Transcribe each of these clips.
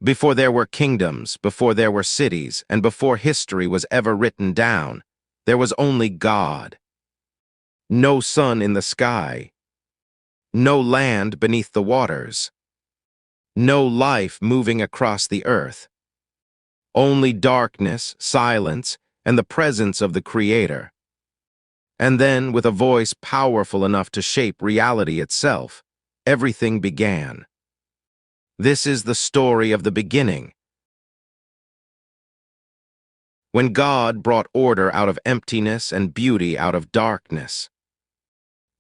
Before there were kingdoms, before there were cities, and before history was ever written down, there was only God. No sun in the sky, no land beneath the waters, no life moving across the earth. Only darkness, silence, and the presence of the Creator. And then, with a voice powerful enough to shape reality itself, everything began. This is the story of the beginning, when God brought order out of emptiness and beauty out of darkness.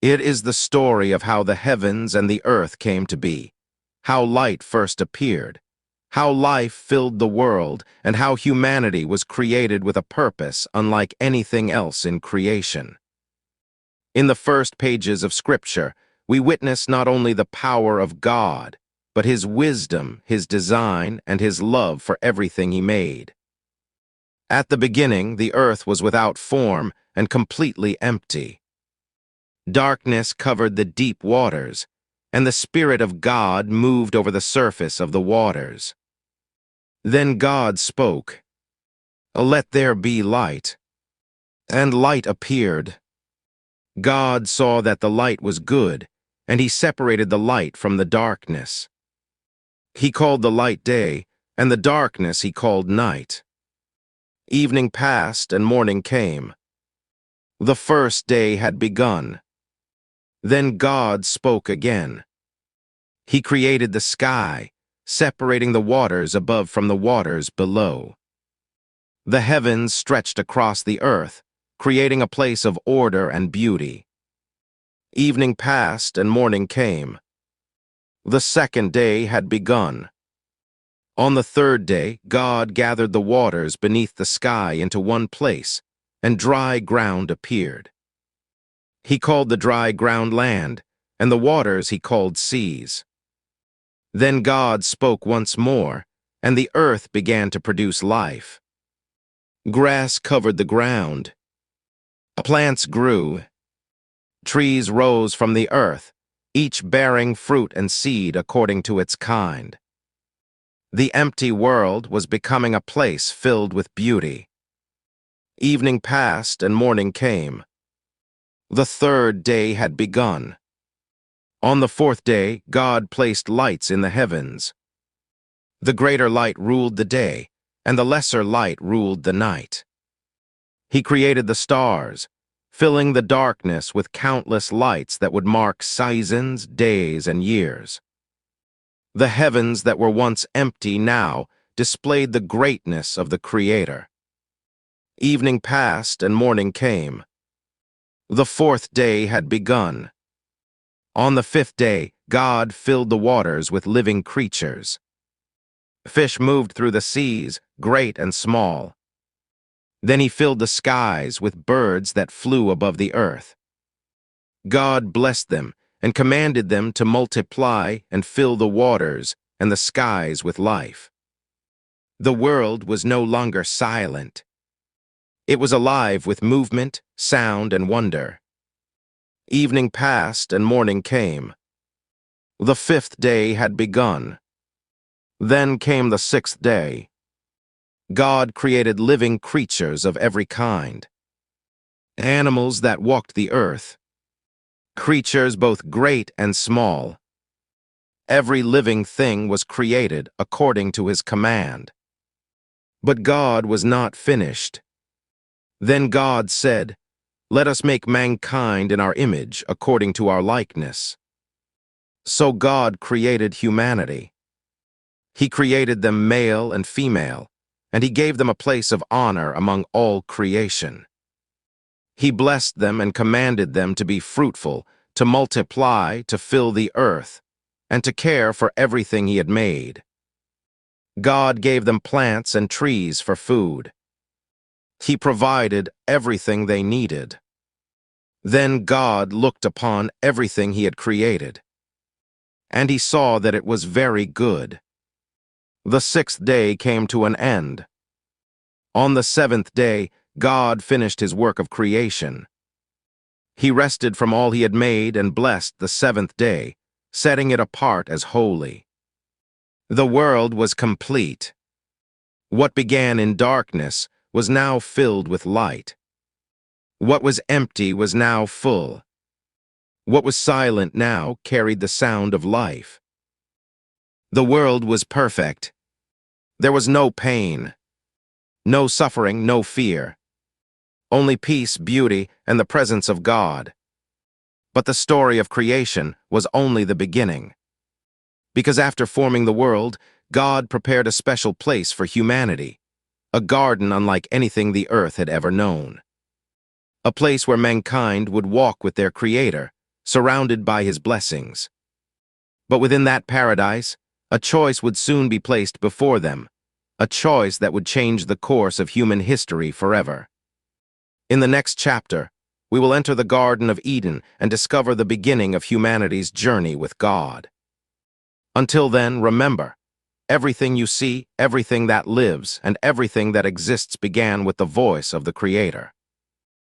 It is the story of how the heavens and the earth came to be, how light first appeared, how life filled the world, and how humanity was created with a purpose unlike anything else in creation. In the first pages of Scripture, we witness not only the power of God, but His wisdom, His design, and His love for everything He made. At the beginning, the earth was without form and completely empty. Darkness covered the deep waters, and the Spirit of God moved over the surface of the waters. Then God spoke, "Let there be light." And light appeared. God saw that the light was good, and He separated the light from the darkness. He called the light day, and the darkness He called night. Evening passed and morning came. The first day had begun. Then God spoke again. He created the sky, separating the waters above from the waters below. The heavens stretched across the earth, creating a place of order and beauty. Evening passed and morning came. The second day had begun. On the third day, God gathered the waters beneath the sky into one place, and dry ground appeared. He called the dry ground land, and the waters He called seas. Then God spoke once more, and the earth began to produce life. Grass covered the ground. Plants grew. Trees rose from the earth, each bearing fruit and seed according to its kind. The empty world was becoming a place filled with beauty. Evening passed and morning came. The third day had begun. On the fourth day, God placed lights in the heavens. The greater light ruled the day, and the lesser light ruled the night. He created the stars, filling the darkness with countless lights that would mark seasons, days, and years. The heavens that were once empty now displayed the greatness of the Creator. Evening passed and morning came. The fourth day had begun. On the fifth day, God filled the waters with living creatures. Fish moved through the seas, great and small. Then He filled the skies with birds that flew above the earth. God blessed them and commanded them to multiply and fill the waters and the skies with life. The world was no longer silent. It was alive with movement, sound, and wonder. Evening passed and morning came. The fifth day had begun. Then came the sixth day. God created living creatures of every kind. Animals that walked the earth. Creatures both great and small. Every living thing was created according to His command. But God was not finished. Then God said, "Let us make mankind in our image according to our likeness." So God created humanity. He created them male and female, and He gave them a place of honor among all creation. He blessed them and commanded them to be fruitful, to multiply, to fill the earth, and to care for everything He had made. God gave them plants and trees for food. He provided everything they needed. Then God looked upon everything He had created, and He saw that it was very good. The sixth day came to an end. On the seventh day, God finished His work of creation. He rested from all He had made and blessed the seventh day, setting it apart as holy. The world was complete. What began in darkness was now filled with light. What was empty was now full. What was silent now carried the sound of life. The world was perfect. There was no pain, no suffering, no fear. Only peace, beauty, and the presence of God. But the story of creation was only the beginning. Because after forming the world, God prepared a special place for humanity, a garden unlike anything the earth had ever known. A place where mankind would walk with their Creator, surrounded by His blessings. But within that paradise, a choice would soon be placed before them, a choice that would change the course of human history forever. In the next chapter, we will enter the Garden of Eden and discover the beginning of humanity's journey with God. Until then, remember, everything you see, everything that lives, and everything that exists began with the voice of the Creator.